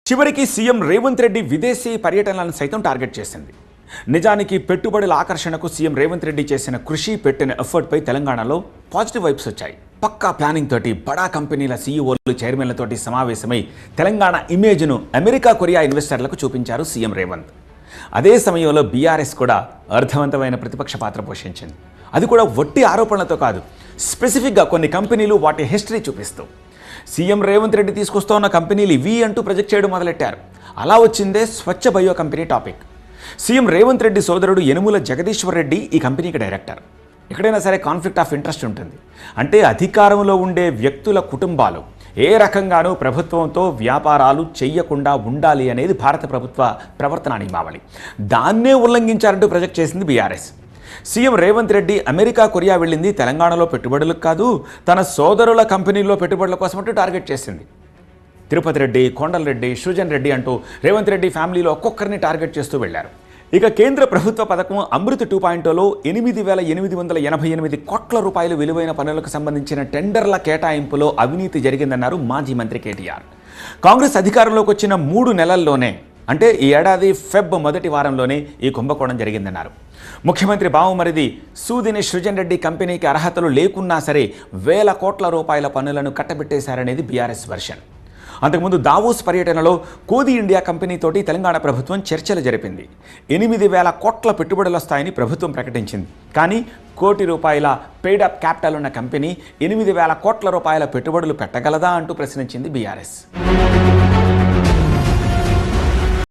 చివరికి సీఎం రేవంత్ రెడ్డి విదేశీ పర్యటనలను సైతం టార్గెట్ చేసింది. నిజానికి పెట్టుబడుల ఆకర్షణకు సీఎం రేవంత్ రెడ్డి చేసిన కృషి పెట్టిన ఎఫర్ట్పై తెలంగాణలో పాజిటివ్ వైబ్స్ వచ్చాయి. పక్కా ప్లానింగ్ తోటి బడా కంపెనీల సీఈఓలు చైర్మన్లతోటి సమావేశమై తెలంగాణ ఇమేజ్ను అమెరికా కొరియా ఇన్వెస్టర్లకు చూపించారు సీఎం రేవంత్. అదే సమయంలో బీఆర్ఎస్ కూడా అర్థవంతమైన ప్రతిపక్ష పాత్ర పోషించింది. అది కూడా వట్టి ఆరోపణలతో కాదు, స్పెసిఫిక్గా కొన్ని కంపెనీలు వాటి హిస్టరీ చూపిస్తూ సీఎం రేవంత్ రెడ్డి తీసుకొస్తున్న కంపెనీలు ఇవి అంటూ ప్రొజెక్ట్ చేయడం మొదలెట్టారు. అలా వచ్చిందే Swachh bio company topic. CM Revanth Reddy సోదరుడు యనుమల జగదీశ్వర్ రెడ్డి ఈ కంపెనీకి డైరెక్టర్. ఎక్కడైనా సరే కాన్ఫ్లిక్ట్ ఆఫ్ ఇంట్రెస్ట్ ఉంటుంది. అంటే అధికారంలో ఉండే వ్యక్తుల కుటుంబాలు ఏ రకంగానూ ప్రభుత్వంతో వ్యాపారాలు చెయ్యకుండా ఉండాలి అనేది భారత ప్రభుత్వ ప్రవర్తన నియమావళి. దాన్నే ఉల్లంఘించారంటూ ప్రొజెక్ట్ చేసింది BRS. CM Revanth Reddy America Korea వెళ్ళింది తెలంగాణలో పెట్టుబడులకు కాదు, తన సోదరుల కంపెనీల్లో పెట్టుబడుల కోసమంటూ టార్గెట్ చేసింది. తిరుపతి రెడ్డి, కొండలరెడ్డి, సృజన్ రెడ్డి అంటూ రేవంత్ రెడ్డి ఫ్యామిలీలో ఒక్కొక్కరిని టార్గెట్ చేస్తూ వెళ్లారు. ఇక కేంద్ర ప్రభుత్వ పథకం అమృత్ 2.0లో 8,888 కోట్ల రూపాయలు విలువైన పనులకు సంబంధించిన టెండర్ల కేటాయింపులో అవినీతి జరిగిందన్నారు మాజీ మంత్రి కేటీఆర్. కాంగ్రెస్ అధికారంలోకి వచ్చిన 3 నెలల్లోనే, అంటే ఈ ఏడాది ఫెబ్ మొదటి వారంలోనే ఈ కుంభకోణం జరిగిందన్నారు. ముఖ్యమంత్రి బావమరిది సూదిని సృజన్ రెడ్డి కంపెనీకి అర్హతలు లేకున్నా సరే వేల కోట్ల రూపాయల పన్నులను కట్టబెట్టేశారనేది బీఆర్ఎస్ వెర్షన్. అంతకుముందు దావోస్ పర్యటనలో కోది ఇండియా కంపెనీతోటి తెలంగాణ ప్రభుత్వం చర్చలు జరిపింది. 8,000 కోట్ల పెట్టుబడులు వస్తాయని ప్రభుత్వం ప్రకటించింది. కానీ ₹1 పెయిడ్ అప్ క్యాపిటల్ ఉన్న కంపెనీ 8,000 కోట్ల రూపాయల పెట్టుబడులు పెట్టగలదా అంటూ ప్రశ్నించింది బీఆర్ఎస్.